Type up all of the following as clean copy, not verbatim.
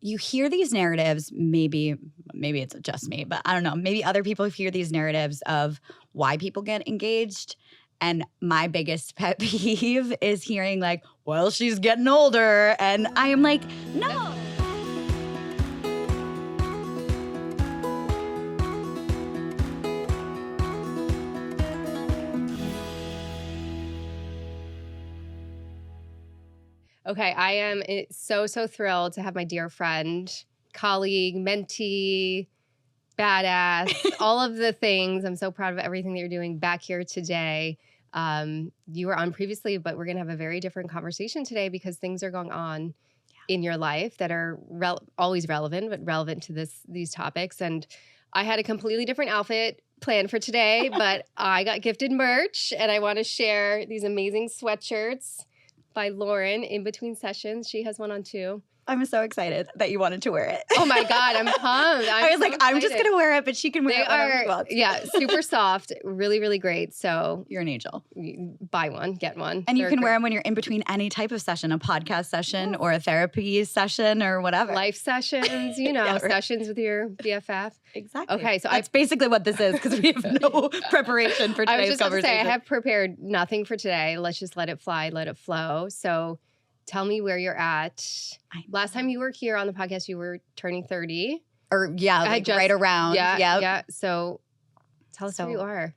you hear these narratives, maybe it's just me, but I don't know. Maybe other people hear these narratives of why people get engaged. And my biggest pet peeve is hearing like, well, she's getting older. And I am like, no. Okay, I am so thrilled to have my dear friend, colleague, mentee, badass, all of the things. I'm so proud of everything that you're doing back here today. You were on previously, but we're going to have a very different conversation today because things are going on in your life that are always relevant, but relevant to these topics. And I had a completely different outfit planned for today, but I got gifted merch, and I want to share these amazing sweatshirts by Lauren in between sessions. She has one on too. I'm so excited that you wanted to wear it. Oh my God, I'm pumped. I was like, I'm just going to wear it, but she can wear it whenever she wants. Yeah, super soft, really, really great. So you're an angel. Buy one, get one. And you can wear them when you're in between any type of session, a podcast session or a therapy session or whatever. Life sessions, yeah, right. Sessions with your BFF. Exactly. Okay, so that's basically what this is because we have no preparation for today's conversation. I was just going to say, I have prepared nothing for today. Let's just let it fly, let it flow. So tell me where you're at. Last time you were here on the podcast, you were turning 30. Or right around. Yeah. So tell us who you are.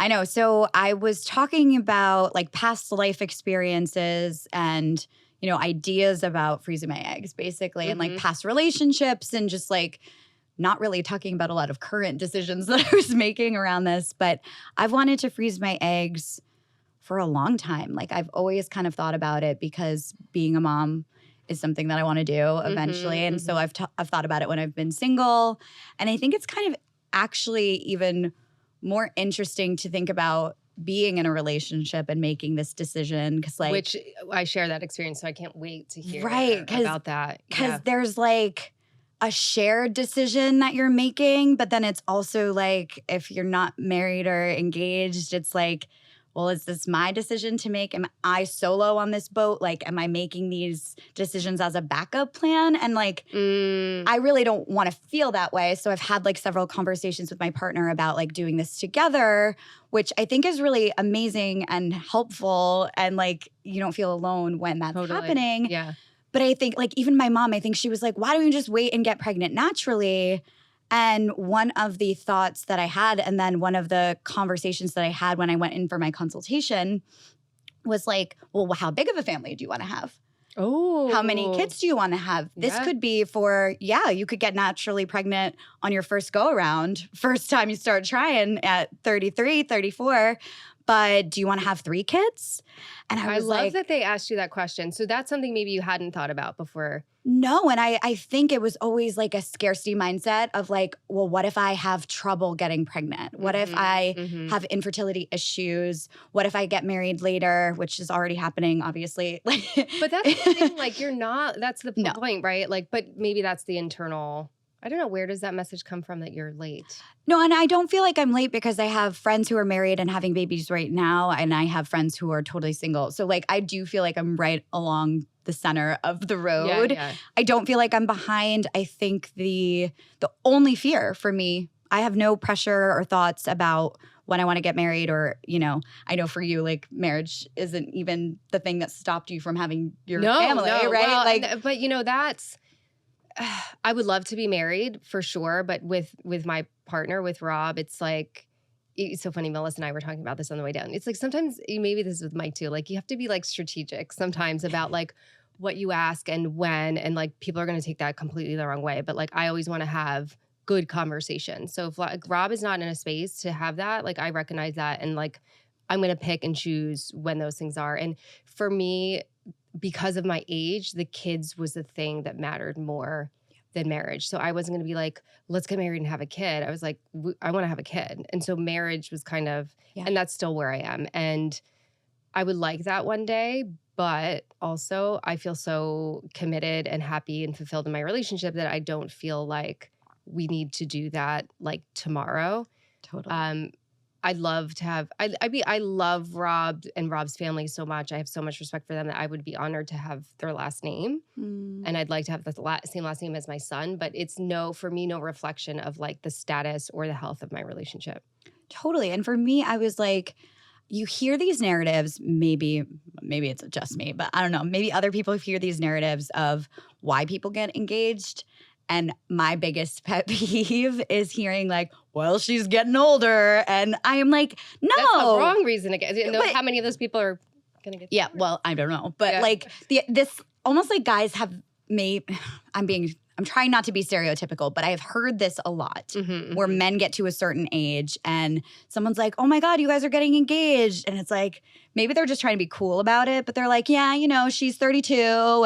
I know. So I was talking about like past life experiences and, ideas about freezing my eggs basically and like past relationships and just like not really talking about a lot of current decisions that I was making around this. But I've wanted to freeze my eggs for a long time. Like I've always kind of thought about it because being a mom is something that I want to do eventually. And so I've thought about it when I've been single. And I think it's kind of actually even more interesting to think about being in a relationship and making this decision. Which I share that experience, so I can't wait to hear about that. Because there's like a shared decision that you're making, but then it's also like if you're not married or engaged, it's like, well, is this my decision to make? Am I solo on this boat? Like, am I making these decisions as a backup plan? And like, I really don't want to feel that way. So I've had like several conversations with my partner about like doing this together, which I think is really amazing and helpful. And like, you don't feel alone when that's happening. Yeah. But I think like even my mom, I think she was like, why don't you just wait and get pregnant naturally? And one of the thoughts that I had, and then one of the conversations that I had when I went in for my consultation was like, well, how big of a family do you want to have? Oh. How many kids do you want to have? This could be for, you could get naturally pregnant on your first go around, first time you start trying at 33, 34. But do you want to have 3 kids? And I love that they asked you that question. So that's something maybe you hadn't thought about before. No, and I think it was always like a scarcity mindset of like, well, what if I have trouble getting pregnant? What if I have infertility issues? What if I get married later, which is already happening, obviously. But that's the thing, like you're not, that's the point, right? Like, but maybe that's the internal, I don't know, where does that message come from that you're late? No, and I don't feel like I'm late because I have friends who are married and having babies right now, and I have friends who are totally single. So like I do feel like I'm right along the center of the road. Yeah. I don't feel like I'm behind. I think the only fear for me, I have no pressure or thoughts about when I want to get married or, I know for you, like marriage isn't even the thing that stopped you from having your family, right? Well, but that's, I would love to be married for sure. But with my partner, with Rob, it's like, it's so funny. Melissa and I were talking about this on the way down. It's like sometimes, maybe this is with Mike too, like you have to be like strategic sometimes about like what you ask and when, and like people are going to take that completely the wrong way. But like I always want to have good conversations. So if like Rob is not in a space to have that, like I recognize that, and like I'm going to pick and choose when those things are. And for me, because of my age, the kids was the thing that mattered more than marriage. So I wasn't going to be like, let's get married and have a kid. I was like, I want to have a kid. And so marriage was kind of, and that's still where I am. And I would like that one day, but also I feel so committed and happy and fulfilled in my relationship that I don't feel like we need to do that like tomorrow. Totally. I'd love to have, I love Rob and Rob's family so much. I have so much respect for them that I would be honored to have their last name. And I'd like to have the same last name as my son, but it's for me, no reflection of like the status or the health of my relationship. Totally. And for me, I was like, you hear these narratives, maybe it's just me, but I don't know. Maybe other people hear these narratives of why people get engaged. And my biggest pet peeve is hearing like, well, she's getting older. And I am like, no. That's the wrong reason to get. How many of those people are going to get? Yeah, well, I don't know. But like this almost like guys have I'm trying not to be stereotypical, but I have heard this a lot where men get to a certain age and someone's like, oh my God, you guys are getting engaged. And it's like, maybe they're just trying to be cool about it, but they're like, yeah, she's 32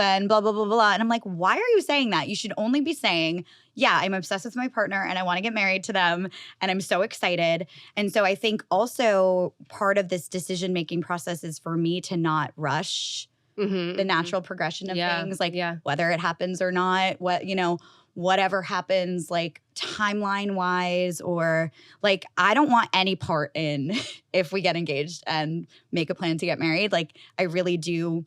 and blah, blah, blah, blah. And I'm like, why are you saying that? You should only be saying, yeah, I'm obsessed with my partner and I want to get married to them and I'm so excited. And so I think also part of this decision-making process is for me to not rush the natural progression of things, like whether it happens or not, whatever happens, like timeline wise, or like I don't want any part in if we get engaged and make a plan to get married. Like I really do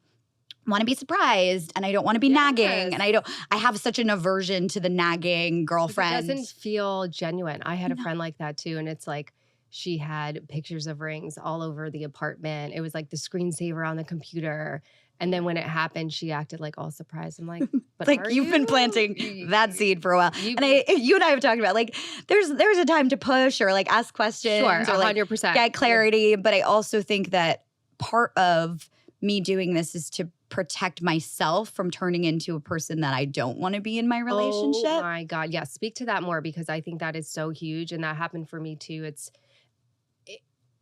want to be surprised and I don't want to be nagging. And I have such an aversion to the nagging girlfriend. It doesn't feel genuine. I had a friend like that too. And it's like, she had pictures of rings all over the apartment. It was like the screensaver on the computer. And then when it happened, she acted like all surprised. I'm like, but like you've been planting that seed for a while. You and I have talked about like there's a time to push or like ask questions or 100% get clarity. Yeah. But I also think that part of me doing this is to protect myself from turning into a person that I don't want to be in my relationship. Oh my God. Yeah. Speak to that more because I think that is so huge. And that happened for me too.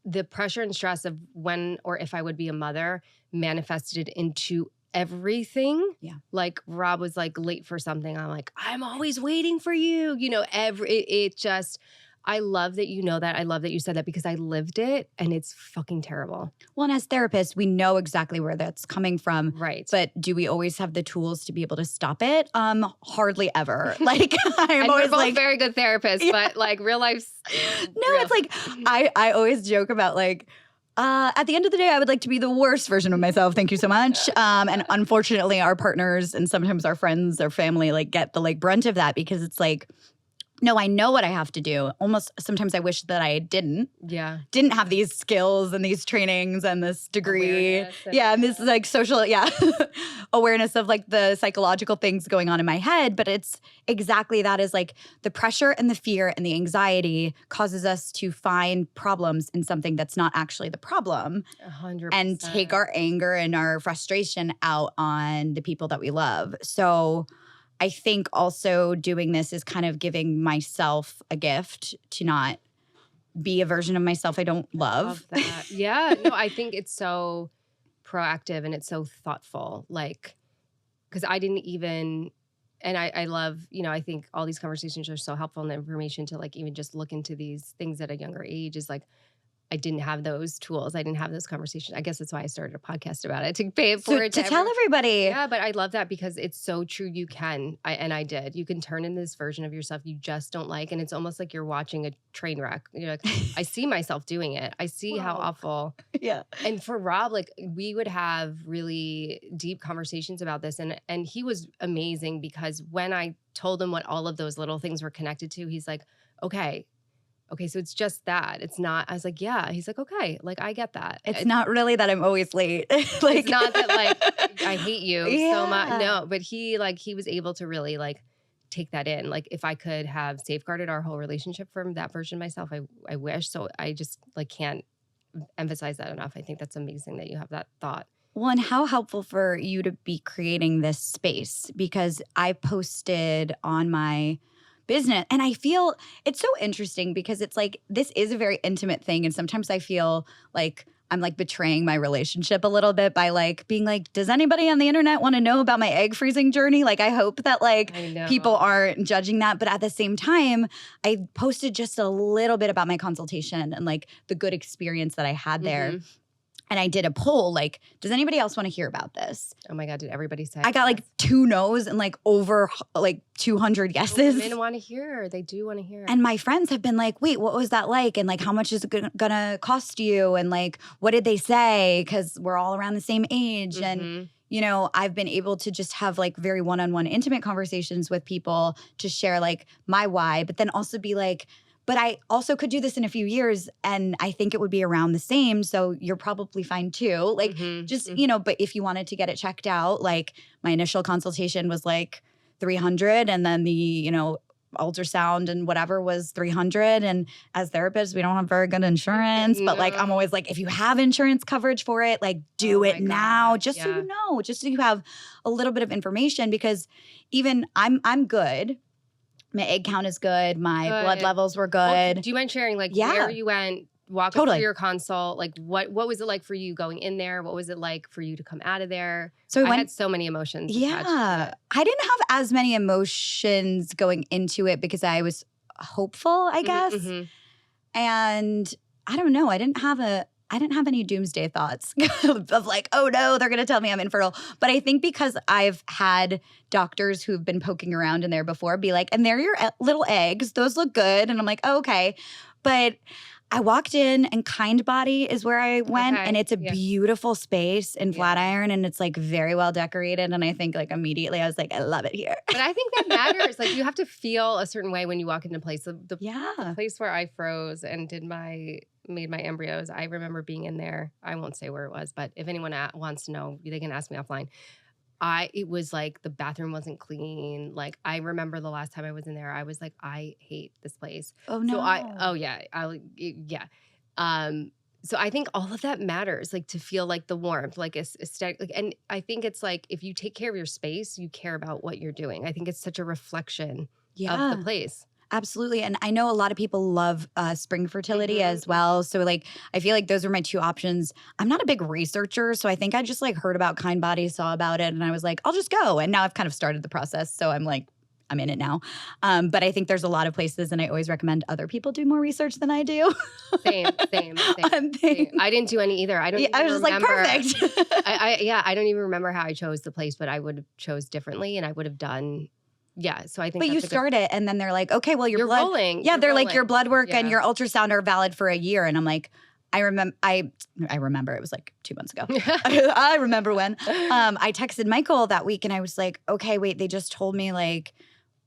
The pressure and stress of when or if I would be a mother manifested into everything. Yeah. Like Rob was like late for something. I'm like, I'm always waiting for you. I love that you know that. I love that you said that because I lived it and it's fucking terrible. Well, and as therapists, we know exactly where that's coming from. Right. But do we always have the tools to be able to stop it? Hardly ever. Like I'm always we're both like very good therapists, but like real life's it's like I always joke about like at the end of the day, I would like to be the worst version of myself. Thank you so much. And unfortunately, our partners and sometimes our friends or family like get the like brunt of that because it's like, no, I know what I have to do. Almost sometimes I wish that I didn't. Yeah. Didn't have these skills and these trainings and this degree. And this like social, awareness of like the psychological things going on in my head. But it's exactly that is like the pressure and the fear and the anxiety causes us to find problems in something that's not actually the problem. 100%. And take our anger and our frustration out on the people that we love. So I think also doing this is kind of giving myself a gift to not be a version of myself I don't love. I love that. Yeah. No, I think it's so proactive and it's so thoughtful. Like, because I didn't even, and I love, I think all these conversations are so helpful and the information to like even just look into these things at a younger age is like, I didn't have those tools. I didn't have those conversations. I guess that's why I started a podcast about it, to pay it forward to tell everybody. Yeah, but I love that because it's so true. You can, I did. You can turn into this version of yourself you just don't like. And it's almost like you're watching a train wreck. You're like, I see myself doing it. I see how awful. Yeah. And for Rob, like we would have really deep conversations about this. And he was amazing because when I told him what all of those little things were connected to, he's like, okay, so it's just that. It's not, I was like, yeah. He's like, okay, like I get that. It's not really that I'm always late. Like, it's not that like I hate you so much. No, but he was able to really like take that in. Like if I could have safeguarded our whole relationship from that version of myself, I wish. So I just like can't emphasize that enough. I think that's amazing that you have that thought. Well, and how helpful for you to be creating this space because I posted on my business. And I feel it's so interesting because it's like, this is a very intimate thing. And sometimes I feel like I'm like betraying my relationship a little bit by like being like, does anybody on the internet want to know about my egg freezing journey? Like, I hope that like people aren't judging that. But at the same time, I posted just a little bit about my consultation and like the good experience that I had there. And I did a poll, like, does anybody else want to hear about this? Oh my God, did everybody say? I got like 2 no's and like over like 200 yeses. Women want to hear. They do want to hear. And my friends have been like, wait, what was that like? And like, how much is it gonna cost you? And like, what did they say? Because we're all around the same age. And, you know, I've been able to just have like very one-on-one intimate conversations with people to share like my why, but then also be like, but I also could do this in a few years and I think it would be around the same. So you're probably fine too. Like you know, but if you wanted to get it checked out, like my initial consultation was like $300 and then the, you know, ultrasound and whatever was $300. And as therapists, we don't have very good insurance, but like, I'm always like, if you have insurance coverage for it, like do it now, just so you know, just so you have a little bit of information, because even I'm good. My egg count is good. My blood levels were good. Well, do you mind sharing like where you went, walk us through your consult? Like what was it like for you going in there? What was it like for you to come out of there? So I had so many emotions. Yeah. I didn't have as many emotions going into it because I was hopeful, I guess. And I don't know. I didn't have any doomsday thoughts of like, oh no, they're going to tell me I'm infertile. But I think because I've had doctors who've been poking around in there before be like, and they're your little eggs. Those look good. And I'm like, oh, okay. But I walked in and Kind Body is where I went. And it's a beautiful space in Flatiron. And it's like very well decorated. And I think like immediately I was like, I love it here. But I think that matters. Like you have to feel a certain way when you walk into a place. The place where I froze and made my embryos, I remember being in there. I won't say where it was, but if anyone wants to know, they can ask me offline. It was like the bathroom wasn't clean. Like I remember the last time I was in there, I was like, I hate this place. Oh no. So I think all of that matters, like to feel like the warmth, like aesthetic. Like, and I think it's like if you take care of your space, you care about what you're doing. I think it's such a reflection of the place. Absolutely. And I know a lot of people love spring fertility as well. So like, I feel like those were my 2 options. I'm not a big researcher. So I think I just like heard about Kind Body, saw about it, and I was like, I'll just go. And now I've kind of started the process. So I'm like, I'm in it now. But I think there's a lot of places, and I always recommend other people do more research than I do. Same. I didn't do any either. I was just like, perfect. I don't even remember how I chose the place, but I would have chose differently, and I would have done. Yeah, so I think. But you start it, and then they're like, "Okay, well, your blood, rolling." Yeah, they're like, your blood work and your ultrasound are valid for a year, and I'm like, I remember it was like 2 months ago. I remember when I texted Michael that week, and I was like, "Okay, wait, they just told me like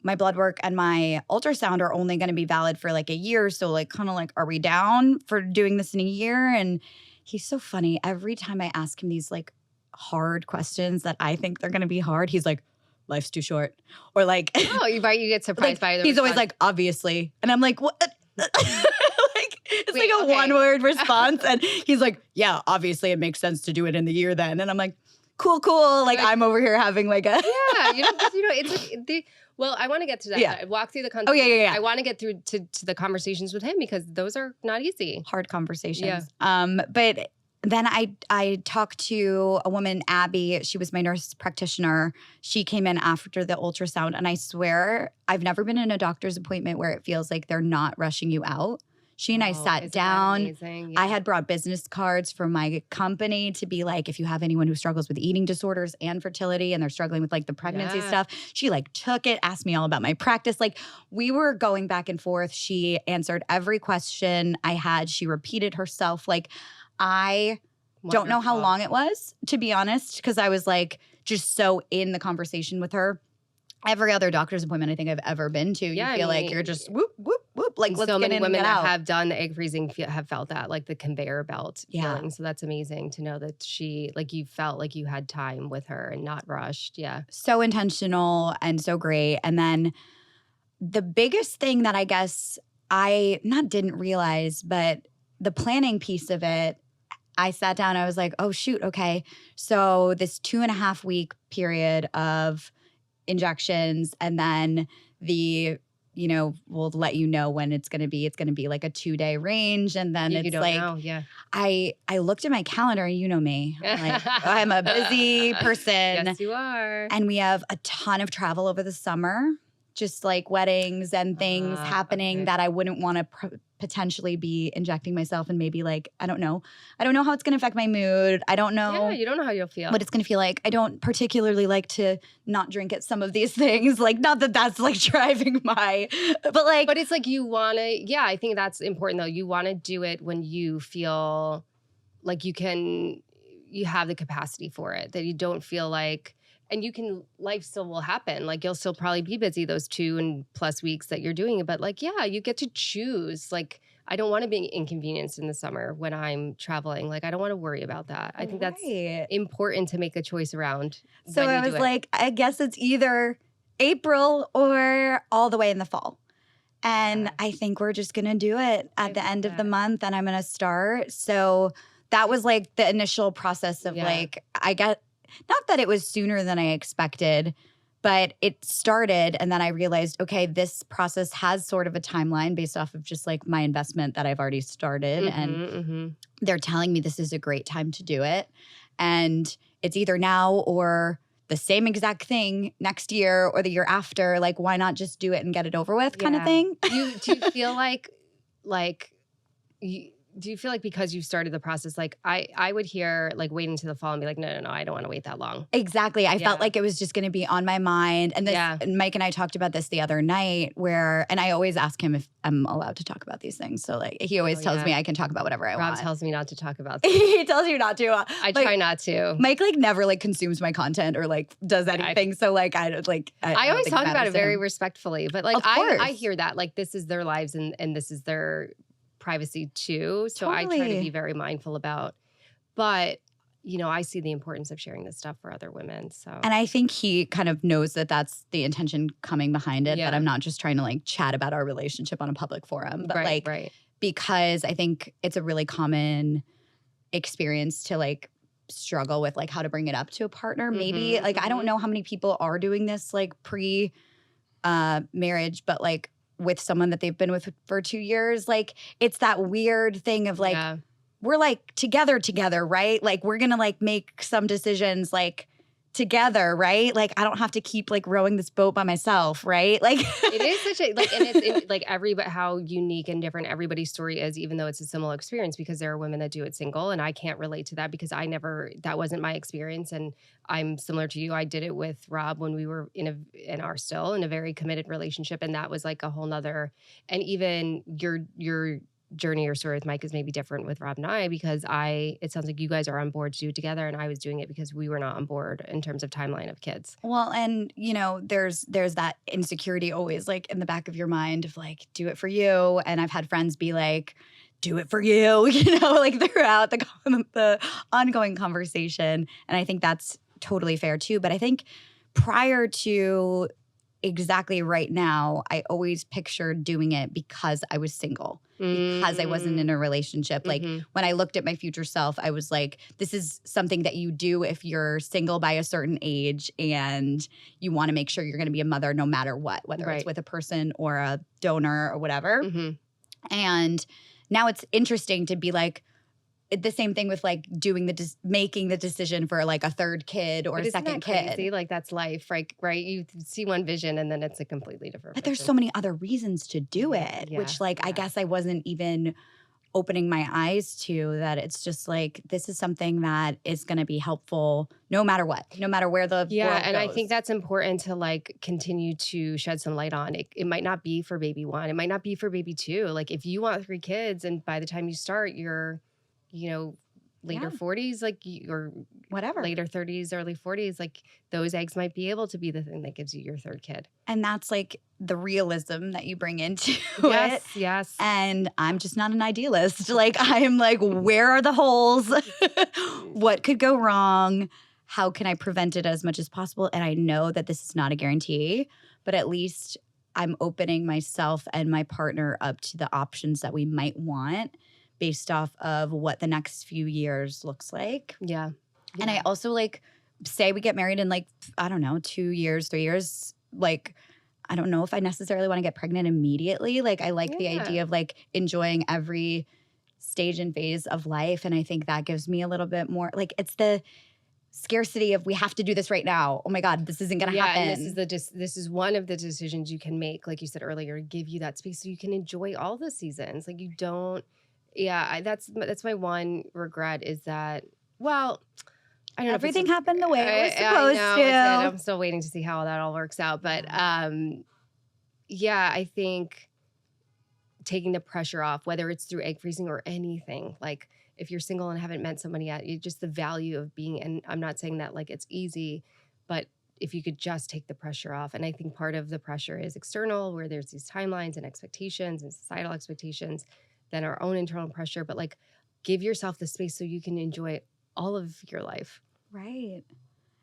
my blood work and my ultrasound are only going to be valid for like a year, so like, kind of like, are we down for doing this in a year?" And he's so funny. Every time I ask him these like hard questions that I think they're going to be hard, he's like, life's too short. Or like, oh, you get surprised by He's always like, obviously. And I'm like, what? It's a one-word response. And he's like, yeah, obviously it makes sense to do it in the year then. And I'm like, cool. Like I'm over here having like a. It's like well, I want to get to that. Yeah. I walk through the conversation. Oh, yeah. I want to get through to the conversations with him because those are not easy. Hard conversations. Yeah. But then I talked to a woman, Abby. She was my nurse practitioner. She came in after the ultrasound. And I swear, I've never been in a doctor's appointment where it feels like they're not rushing you out. She and I sat down. Yeah. I had brought business cards from my company to be like, if you have anyone who struggles with eating disorders and fertility and they're struggling with like the pregnancy stuff, she like took it, asked me all about my practice. Like we were going back and forth. She answered every question I had. She repeated herself. Like I don't know how long it was, to be honest, because I was like just so in the conversation with her. Every other doctor's appointment I think I've ever been to, you feel like you're just whoop, whoop, whoop. Like let's so get many in women and get that out. have done the egg freezing have felt that, like the conveyor belt feeling. So that's amazing to know that she, like you felt like you had time with her and not rushed. Yeah. So intentional and so great. And then the biggest thing that I guess I didn't realize, but the planning piece of it, I sat down, I was like, oh shoot, okay. So this 2.5 week period of injections and then we'll let you know when it's going to be. It's going to be like a 2-day range. And then it's like, I looked at my calendar and you know me, I'm a busy person. Yes, you are. And we have a ton of travel over the summer. just like weddings and things happening that I wouldn't want to potentially be injecting myself, and maybe like, I don't know how it's going to affect my mood. I don't know. Yeah, you don't know how you'll feel. What it's going to feel like. I don't particularly like to not drink at some of these things. Like, not that that's like driving my, but it's like you want to, yeah, I think that's important though. You want to do it when you feel like you have the capacity for it, that you don't feel like, and life still will happen. Like, you'll still probably be busy those 2+ weeks that you're doing it. But like, yeah, you get to choose. Like, I don't want to be inconvenienced in the summer when I'm traveling. Like, I don't want to worry about that. I think that's important to make a choice around. So I was like, I guess it's either April or all the way in the fall. And I think we're just going to do it at the end of the month, and I'm going to start. So that was like the initial process of like, not that it was sooner than I expected, but it started, and then I realized, okay, this process has sort of a timeline based off of just like my investment that I've already started. And they're telling me this is a great time to do it. And it's either now or the same exact thing next year or the year after. Like, why not just do it and get it over with kind of thing? Do you feel do you feel like because you started the process, like I would hear like waiting to the fall and be like, no, I don't want to wait that long. Exactly. I felt like it was just going to be on my mind. And and Mike and I talked about this the other night and I always ask him if I'm allowed to talk about these things. So like, he always tells me I can talk about whatever I want. Rob tells me not to talk about this. He tells you not to. I try not to. Mike like never like consumes my content or like does anything. So like, I always talk about it very respectfully, but like I hear that like this is their lives and this is their privacy too. So I try to be very mindful about, but I see the importance of sharing this stuff for other women. So, and I think he kind of knows that that's the intention coming behind it, that I'm not just trying to like chat about our relationship on a public forum, but because I think it's a really comen experience to like struggle with like how to bring it up to a partner. Maybe like, I don't know how many people are doing this like pre marriage, but like with someone that they've been with for 2 years, like it's that weird thing of like, we're like together, right? Like we're going to like make some decisions like together, right? Like I don't have to keep like rowing this boat by myself, right? Like it is such a like, and it's like how unique and different everybody's story is, even though it's a similar experience, because there are women that do it single, and I can't relate to that because that wasn't my experience. And I'm similar to you. I did it with Rob when we were and are still in a very committed relationship, and that was like a whole nother. And even your journey or story with Mike is maybe different with Rob and I, because it sounds like you guys are on board to do it together, and I was doing it because we were not on board in terms of timeline of kids. Well, and there's that insecurity always like in the back of your mind of like, do it for you. And I've had friends be like, do it for you, like throughout the ongoing conversation. And I think that's totally fair too. But I think prior to exactly right now, I always pictured doing it because I was single, because I wasn't in a relationship. Like when I looked at my future self, I was like, this is something that you do if you're single by a certain age and you want to make sure you're going to be a mother no matter what, whether it's with a person or a donor or whatever. And now it's interesting to be like, the same thing with like making the decision for like a third kid or a second kid. Like that's life, right? You see one vision and then it's a completely different. But there's so many other reasons to do it, which like I guess I wasn't even opening my eyes to, that it's just like, this is something that is going to be helpful no matter what, no matter where the world goes. And I think that's important to like continue to shed some light on. It might not be for baby one. It might not be for baby two. Like if you want 3 kids and by the time you start, you're later 40s, like, or whatever, later 30s, early 40s, like those eggs might be able to be the thing that gives you your 3rd kid. And that's like the realism that you bring into it. Yes. And I'm just not an idealist. Like I'm like, where are the holes? What could go wrong? How can I prevent it as much as possible? And I know that this is not a guarantee, but at least I'm opening myself and my partner up to the options that we might want based off of what the next few years looks like. Yeah. And I also like, say we get married in like, I don't know, 2 years, 3 years. Like, I don't know if I necessarily want to get pregnant immediately. Like, I like the idea of like enjoying every stage and phase of life. And I think that gives me a little bit more, like, it's the scarcity of we have to do this right now. Oh my God, this isn't going to happen. And this is one of the decisions you can make, like you said earlier, give you that space so you can enjoy all the seasons. Like you don't. Yeah, that's my one regret is that. Well, I don't know. Everything happened the way it was supposed I know, to. I'm still waiting to see how that all works out. But yeah, I think taking the pressure off, whether it's through egg freezing or anything, like if you're single and haven't met somebody yet, just the value of being, and I'm not saying that like it's easy, but if you could just take the pressure off. And I think part of the pressure is external, where there's these timelines and expectations and societal expectations, then our own internal pressure, but like give yourself the space so you can enjoy all of your life. Right.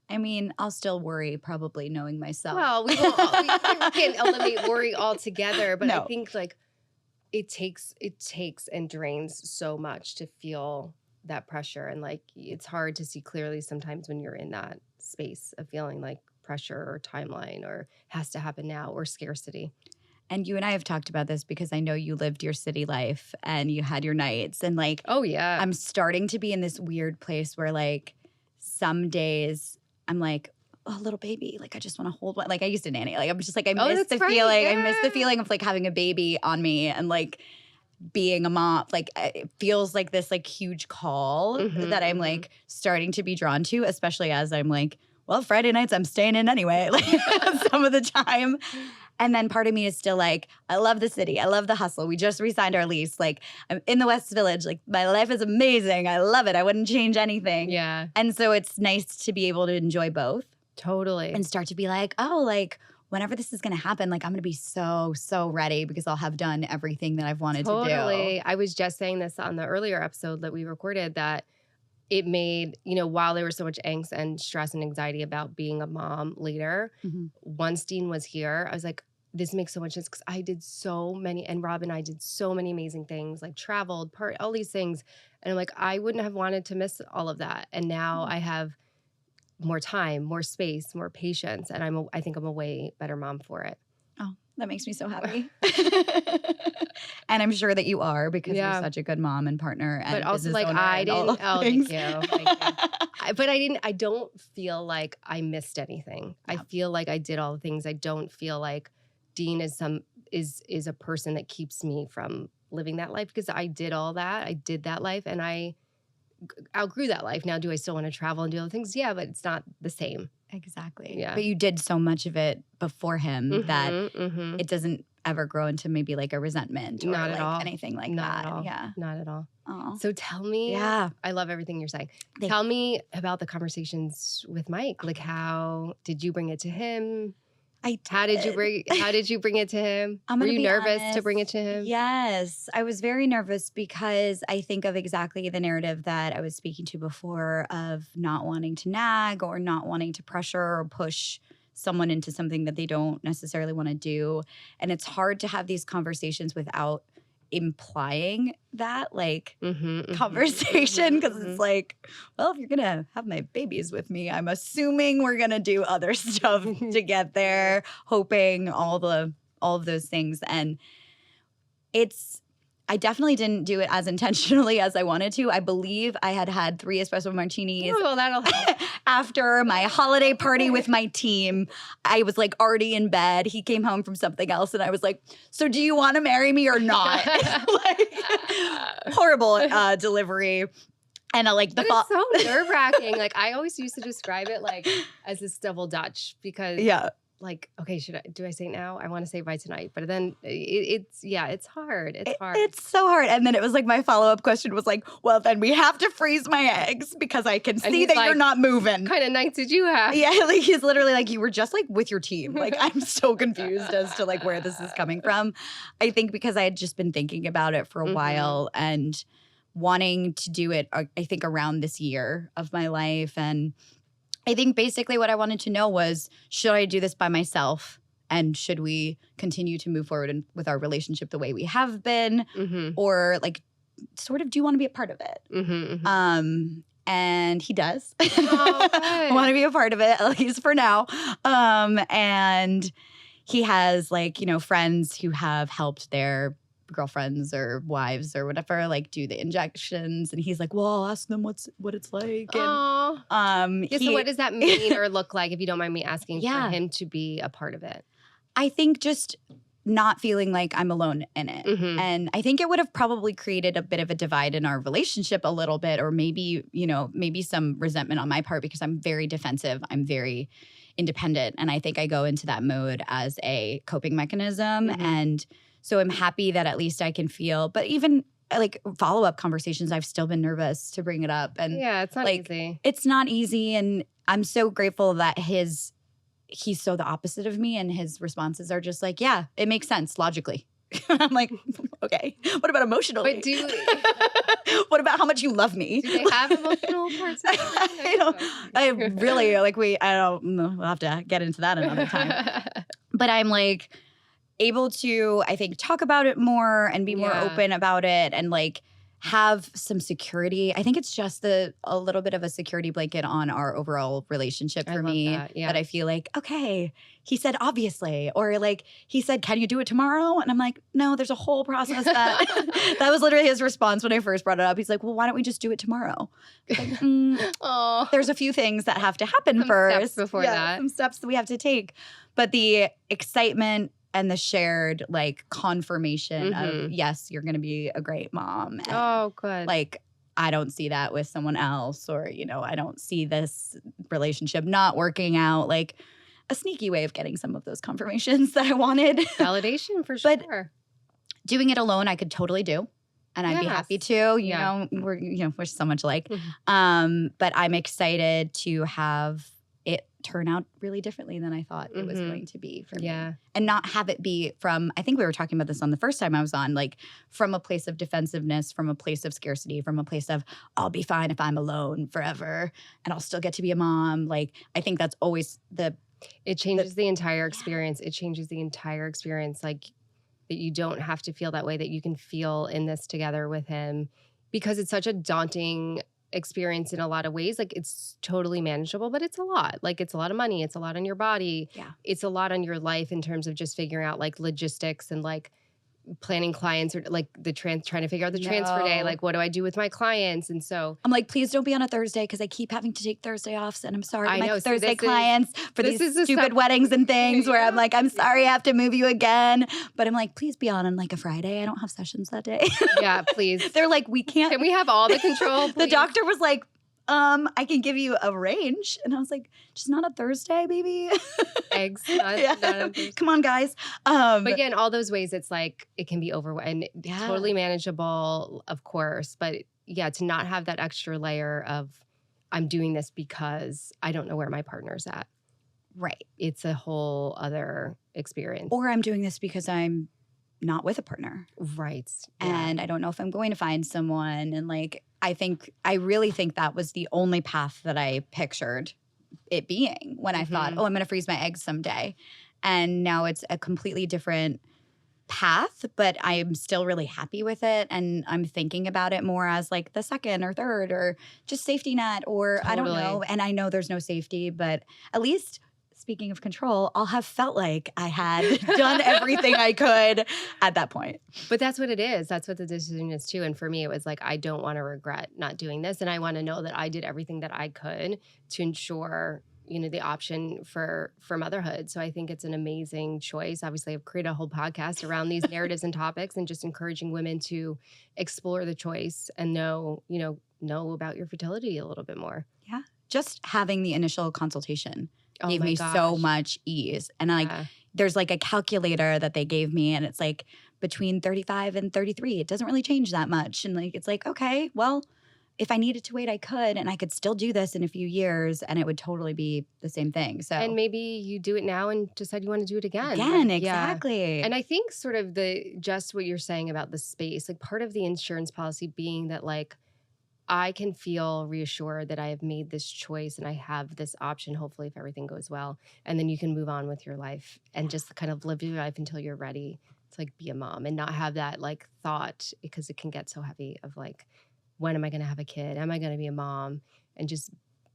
I mean, I'll still worry probably knowing myself. Well, we can't eliminate worry altogether, but no. I think like it takes and drains so much to feel that pressure. And like, it's hard to see clearly sometimes when you're in that space of feeling like pressure or timeline or has to happen now or scarcity. And you and I have talked about this because I know you lived your city life and you had your nights and like, oh yeah, I'm starting to be in this weird place where like some days I'm like, oh, little baby, like I just want to hold one. Like I used to nanny. Like I'm just like, I miss the feeling. Yeah. I miss the feeling of like having a baby on me and like being a mom. Like it feels like this like huge call that I'm like starting to be drawn to, especially as I'm like, well, Friday nights I'm staying in anyway, like some of the time. And then part of me is still like, I love the city. I love the hustle. We just re-signed our lease. Like I'm in the West Village. Like my life is amazing. I love it. I wouldn't change anything. Yeah. And so it's nice to be able to enjoy both. Totally. And start to be like, oh, like whenever this is going to happen, like I'm going to be so ready because I'll have done everything that I've wanted to do. Totally. I was just saying this on the earlier episode that we recorded that it made, while there was so much angst and stress and anxiety about being a mom later, once Dean was here, I was like, this makes so much sense because I did so many, and Rob and I did so many amazing things, like traveled, all these things. And I'm like, I wouldn't have wanted to miss all of that. And now I have more time, more space, more patience. And I think I'm a way better mom for it. Oh, that makes me so happy. And I'm sure that you are because you're such a good mom and partner. And but also like I didn't, thank you. But I don't feel like I missed anything. No. I feel like I did all the things. I don't feel like Dean is a person that keeps me from living that life because I did all that. I did that life and I outgrew that life. Now, do I still want to travel and do other things? Yeah, but it's not the same. Exactly. Yeah. But you did so much of it before him that it doesn't ever grow into maybe like a resentment or not like at all. anything like not that. At all. Yeah. Not at all. Aww. So tell me, I love everything you're saying. Tell me about the conversations with Mike. Like how did you bring it to him? How did you bring it to him? Were you nervous to bring it to him? Yes. I was very nervous because I think of exactly the narrative that I was speaking to before of not wanting to nag or not wanting to pressure or push someone into something that they don't necessarily want to do. And it's hard to have these conversations without implying that like conversation because it's like, well, if you're gonna have my babies with me, I'm assuming we're gonna do other stuff to get there, hoping all of those things. And I definitely didn't do it as intentionally as I wanted to. I believe I had 3 espresso martinis. Oh, that'll help. After my holiday party with my team. I was like already in bed. He came home from something else and I was like, so do you want to marry me or not? Like, horrible delivery. And but it's so nerve-wracking. Like I always used to describe it like as this double Dutch because like, okay, do I say it now? I want to say by tonight. But then it's hard. It's hard. It's so hard. And then it was like my follow-up question was like, well, then we have to freeze my eggs because I can see that you're not moving. What kind of nights did you have? Yeah, like he's literally like, you were just like with your team. Like I'm so confused as to like where this is coming from. I think because I had just been thinking about it for a while and wanting to do it, I think around this year of my life. And I think basically what I wanted to know was, should I do this by myself? And should we continue to move forward with our relationship the way we have been? Or like, sort of, do you want to be a part of it? And he does. I want to be a part of it, at least for now. And he has like, friends who have helped their girlfriends or wives or whatever like do the injections, and he's like, well, I'll ask them what it's like. And so what does that mean or look like, if you don't mind me asking, Yeah. for him to be a part of it? I think just not feeling like I'm alone in it. Mhm. And I think it would have probably created a bit of a divide in our relationship a little bit, or maybe, maybe some resentment on my part because I'm very defensive. I'm very independent. And I think I go into that mode as a coping mechanism. Mhm. And so I'm happy that at least I can feel, but even like follow-up conversations, I've still been nervous to bring it up. And Yeah, it's not easy. It's not easy. And I'm so grateful that he's so the opposite of me, and his responses are just like, yeah, it makes sense logically. I'm like, okay. What about emotionally? But what about how much you love me? do they have emotional parts? I really I don't know. We'll have to get into that another time. But I'm like able to, I think, talk about it more and be more open about it, and like have some security. I think it's just a little bit of a security blanket on our overall relationship for me. That I feel like, okay, he said obviously, or like he said, can you do it tomorrow? And I'm like, no, there's a whole process that was literally his response when I first brought it up. He's like, well, why don't we just do it tomorrow? Like, there's a few things that have to happen some first. Steps before that. Some steps that we have to take. But the excitement and the shared like confirmation of, yes, you're going to be a great mom. And, good. Like, I don't see that with someone else, or, I don't see this relationship not working out. Like a sneaky way of getting some of those confirmations that I wanted. Validation for sure. But doing it alone, I could totally do. And I'd be happy to, you know, we're so much alike. But I'm excited to have it turn out really differently than I thought it was going to be for me. And not have it be from, I think we were talking about this on the first time I was on, like from a place of defensiveness, from a place of scarcity, from a place of I'll be fine if I'm alone forever and I'll still get to be a mom. Like, I think that's always it changes the entire experience. It changes the entire experience. Like, that you don't have to feel that way, that you can feel in this together with him, because it's such a daunting experience in a lot of ways. Like, it's totally manageable, but it's a lot. Like, it's a lot of money. It's a lot on your body. It's a lot on your life in terms of just figuring out like logistics and like planning clients, or like trying to figure out the transfer day. Like, what do I do with my clients? And so I'm like, please don't be on a Thursday, because I keep having to take Thursday offs, and I'm sorry to my Thursday this clients for these stupid weddings and things where I'm like, I'm sorry I have to move you again. But I'm like, please be on like a Friday. I don't have sessions that day. Yeah, please. They're like, we can't. Can we have all the control, please? The doctor was like, I can give you a range. And I was like, just not a Thursday, baby. Eggs. Not a Thursday. Come on, guys. But again, all those ways, it's like, it can be overwhelming and totally manageable, of course. But yeah, to not have that extra layer of, I'm doing this because I don't know where my partner's at. Right. It's a whole other experience. Or I'm doing this because I'm not with a partner. Right. And I don't know if I'm going to find someone. And like, I really think that was the only path that I pictured it being when I thought, oh, I'm going to freeze my eggs someday. And now it's a completely different path, but I'm still really happy with it. And I'm thinking about it more as like the second or third or just safety net, or I don't know. And I know there's no safety, but at least, speaking of control, I'll have felt like I had done everything I could at that point. But that's what it is. That's what the decision is too. And for me, it was like, I don't want to regret not doing this. And I want to know that I did everything that I could to ensure, the option for motherhood. So I think it's an amazing choice. Obviously, I've created a whole podcast around these narratives and topics, and just encouraging women to explore the choice and know about your fertility a little bit more. Yeah. Just having the initial consultation gave me so much ease. And like, there's like a calculator that they gave me, and it's like between 35 and 33. It doesn't really change that much. And like, it's like, okay, well, if I needed to wait, I could, and I could still do this in a few years, and it would totally be the same thing. So, and maybe you do it now and decide you want to do it again. Exactly. And I think sort of just what you're saying about the space, like part of the insurance policy being that like, I can feel reassured that I have made this choice and I have this option, hopefully, if everything goes well. And then you can move on with your life and just kind of live your life until you're ready to like be a mom, and not have that like thought, because it can get so heavy, of like, when am I going to have a kid? Am I going to be a mom? And just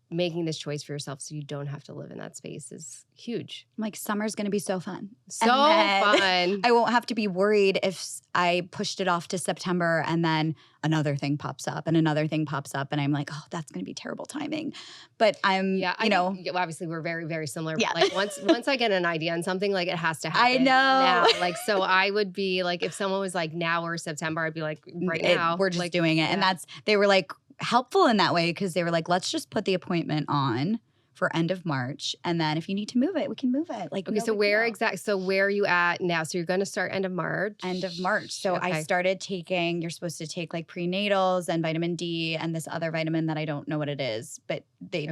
making this choice for yourself so you don't have to live in that space is huge. I'm like, summer's going to be so fun. So fun. I won't have to be worried if I pushed it off to September and then another thing pops up and another thing pops up. And I'm like, oh, that's going to be terrible timing. But I'm, think, obviously we're very, very similar. Yeah. But like once I get an idea on something, like it has to happen. I know. Now. Like, so I would be like, if someone was like now or September, I'd be like, right now. We're just like, doing it. And they were like helpful in that way because they were like, let's just put the appointment on for end of March. And then if you need to move it, we can move it. Like, okay, so where are you at now? So you're going to start end of March? End of March. So I started taking, you're supposed to take like prenatals and vitamin D and this other vitamin that I don't know what it is, but they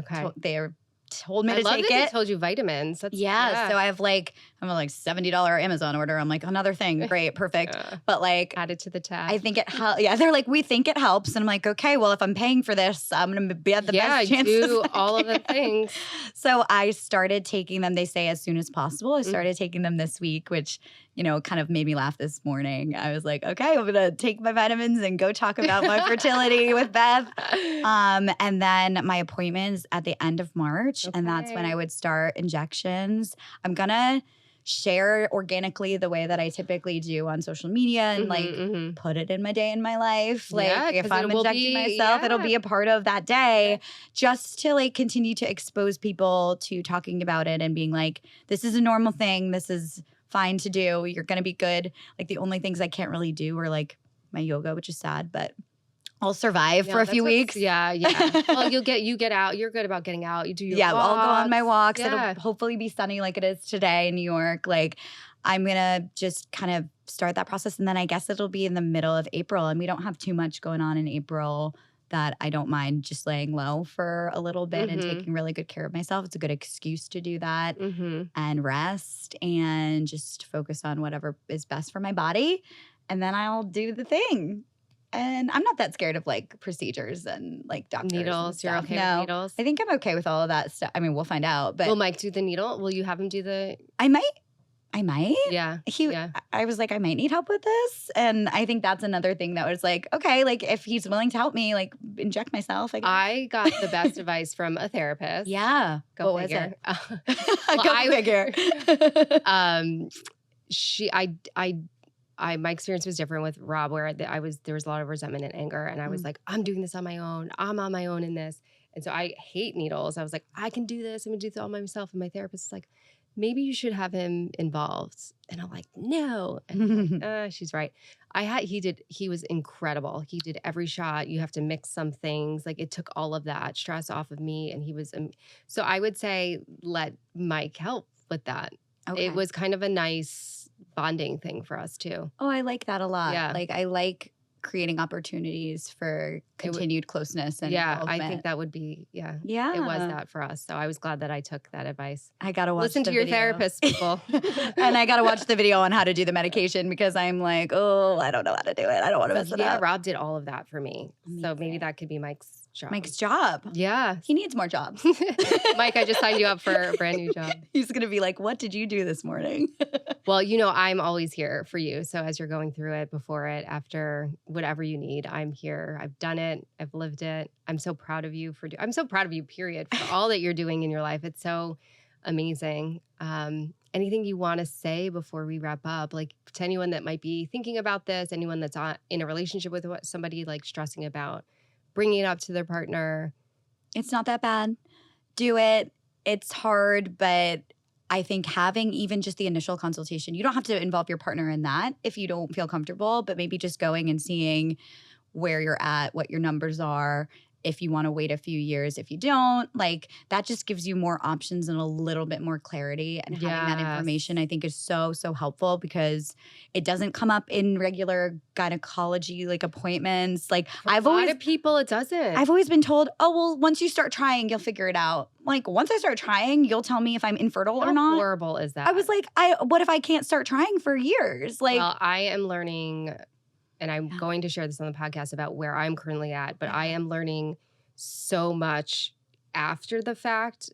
told me to take it. They told you vitamins. So I have like, I'm a $70 Amazon order. I'm like, another thing. Great. Perfect. But like added to the tab. I think it helps. Yeah. They're like, we think it helps. And I'm like, okay, well, if I'm paying for this, I'm going to be at the best chance. Yeah, do all of the things. So I started taking them, they say as soon as possible. I started taking them this week, which, kind of made me laugh this morning. I was like, okay, I'm going to take my vitamins and go talk about my fertility with Beth. And then my appointment is at the end of March. Okay. And that's when I would start injections. I'm going to share organically the way that I typically do on social media and put it in my day in my life. Like if I'm injecting myself, it'll be a part of that day just to like continue to expose people to talking about it and being like, this is a normal thing. This is fine to do. You're going to be good. Like the only things I can't really do are like my yoga, which is sad, but I'll survive for a few weeks. Yeah. Well, you get out. You're good about getting out. You do your walks. I'll go on my walks. It'll hopefully be sunny like it is today in New York. Like I'm going to just kind of start that process. And then I guess it'll be in the middle of April. And we don't have too much going on in April that I don't mind just laying low for a little bit and taking really good care of myself. It's a good excuse to do that and rest and just focus on whatever is best for my body. And then I'll do the thing. And I'm not that scared of like procedures and like doctors. Needles. You're okay with needles? I think I'm okay with all of that stuff. I mean, we'll find out. But will Mike do the needle? Will you have him do the? I might. Yeah. I was like, I might need help with this. And I think that's another thing that was like, okay, like if he's willing to help me, like inject myself. I got the best advice from a therapist. Yeah. Go figure. Go figure. My experience was different with Rob, where there was a lot of resentment and anger, and I was like, I'm doing this on my own. I'm on my own in this, and so I hate needles. I was like, I can do this. I'm gonna do this all myself. And my therapist is like, maybe you should have him involved. And I'm like, no. And I'm like, she's right. He was incredible. He did every shot. You have to mix some things. Like it took all of that stress off of me, and he was. So I would say let Mike help with that. Okay. It was kind of a nice bonding thing for us too. Oh, I like that a lot. Yeah. Like I like creating opportunities for continued closeness and involvement. I think that would be, it was that for us. So I was glad that I took that advice. I got to watch Listen to your therapist, people. And I got to watch the video on how to do the medication because I'm like, oh, I don't know how to do it. I don't want to mess it up. Yeah, Rob did all of that for me. Amazing. So maybe that could be Mike's job. Yeah. He needs more jobs. Mike, I just signed you up for a brand new job. He's going to be like, what did you do this morning? Well, I'm always here for you. So as you're going through it, before it, after, whatever you need, I'm here. I've done it. I've lived it. I'm so proud of you I'm so proud of you, period, for all that you're doing in your life. It's so amazing. Anything you want to say before we wrap up, like to anyone that might be thinking about this, anyone that's in a relationship with somebody like stressing about bringing it up to their partner? It's not that bad. Do it. It's hard, but I think having even just the initial consultation, you don't have to involve your partner in that if you don't feel comfortable, but maybe just going and seeing where you're at, what your numbers are, if you want to wait a few years, if you don't, like that just gives you more options and a little bit more clarity. And having that information, I think, is so, so helpful because it doesn't come up in regular gynecology like appointments. Like For a lot of people, it doesn't. I've always been told, oh, well, once you start trying, you'll figure it out. Like once I start trying, you'll tell me if I'm infertile or not. How horrible is that? I was like, what if I can't start trying for years? Like, well, I am learning. And I'm going to share this on the podcast about where I'm currently at, but I am learning so much after the fact,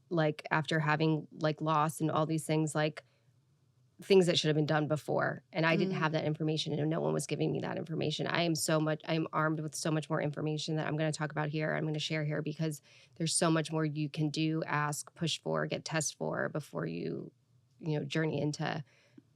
like after having like loss and all these things, like things that should have been done before. And I didn't have that information, and no one was giving me that information. I'm armed with so much more information that I'm going to talk about here. I'm going to share here because there's so much more you can do, ask, push for, get tested for before you journey into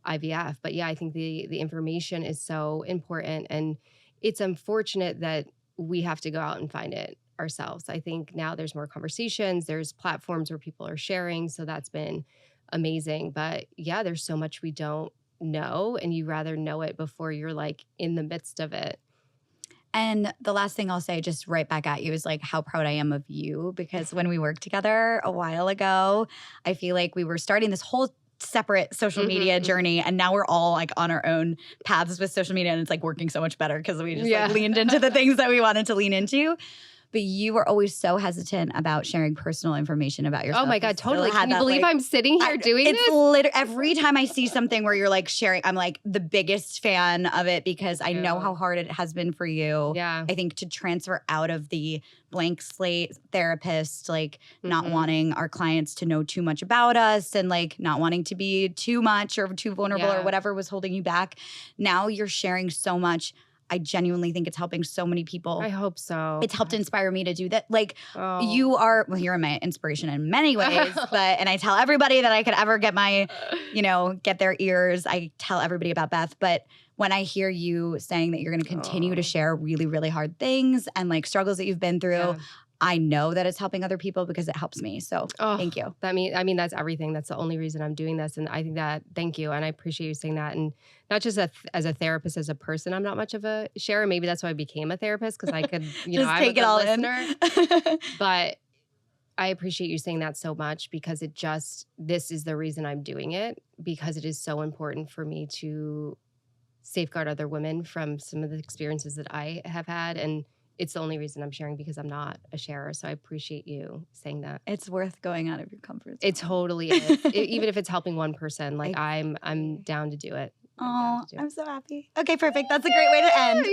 IVF. But yeah, I think the information is so important, and it's unfortunate that we have to go out and find it ourselves. I think now there's more conversations, there's platforms where people are sharing, so that's been amazing. But yeah, there's so much we don't know, and you rather know it before you're like in the midst of it. And the last thing I'll say, just right back at you, is like how proud I am of you, because when we worked together a while ago, I feel like we were starting this whole separate social media journey, and now we're all like on our own paths with social media, and it's like working so much better because we just like leaned into the things that we wanted to lean into. But you were always so hesitant about sharing personal information about yourself. Oh my God, totally. Can you believe I'm sitting here doing this? It's every time I see something where you're like sharing, I'm like the biggest fan of it, because I know how hard it has been for you. Yeah. I think to transfer out of the blank slate therapist, like not wanting our clients to know too much about us, and like not wanting to be too much or too vulnerable or whatever was holding you back. Now you're sharing so much. I genuinely think it's helping so many people. I hope so. It's helped inspire me to do that. Like you're my inspiration in many ways, and I tell everybody that I could ever get get their ears. I tell everybody about Beth, but when I hear you saying that you're going to continue to share really, really hard things and like struggles that you've been through, I know that it's helping other people because it helps me. So thank you. I mean, that's everything. That's the only reason I'm doing this. And I think that, thank you. And I appreciate you saying that. And not just as a therapist, as a person, I'm not much of a sharer. Maybe that's why I became a therapist, because I could, just I'm take a it all listener. in. But I appreciate you saying that so much, because this is the reason I'm doing it, because it is so important for me to safeguard other women from some of the experiences that I have had. And it's the only reason I'm sharing, because I'm not a sharer. So I appreciate you saying that. It's worth going out of your comfort zone. It totally is. Even if it's helping one person, like I'm down to do it. I'm so happy. Okay, perfect. That's a great way to end.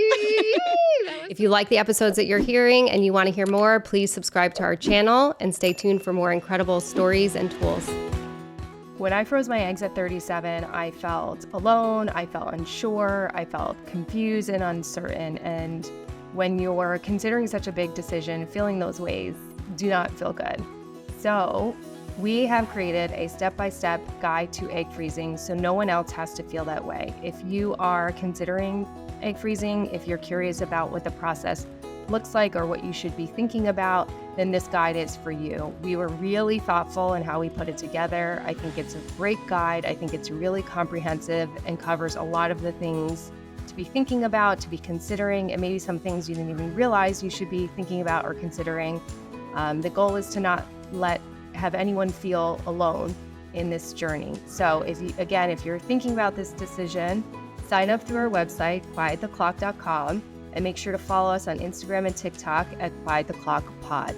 If you like the episodes that you're hearing and you want to hear more, please subscribe to our channel and stay tuned for more incredible stories and tools. When I froze my eggs at 37, I felt alone, I felt unsure, I felt confused and uncertain. And when you're considering such a big decision, feeling those ways do not feel good. So we have created a step-by-step guide to egg freezing so no one else has to feel that way. If you are considering egg freezing, if you're curious about what the process looks like or what you should be thinking about, then this guide is for you. We were really thoughtful in how we put it together. I think it's a great guide. I think it's really comprehensive and covers a lot of the things to be thinking about, to be considering, and maybe some things you didn't even realize you should be thinking about or considering. The goal is to not have anyone feel alone in this journey. So if you're thinking about this decision, sign up through our website, quiettheclock.com, and make sure to follow us on Instagram and TikTok at quiettheclockpod.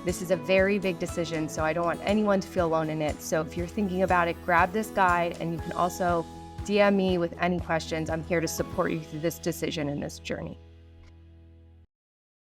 This is a very big decision, so I don't want anyone to feel alone in it. So if you're thinking about it, grab this guide, and you can also DM me with any questions. I'm here to support you through this decision and this journey.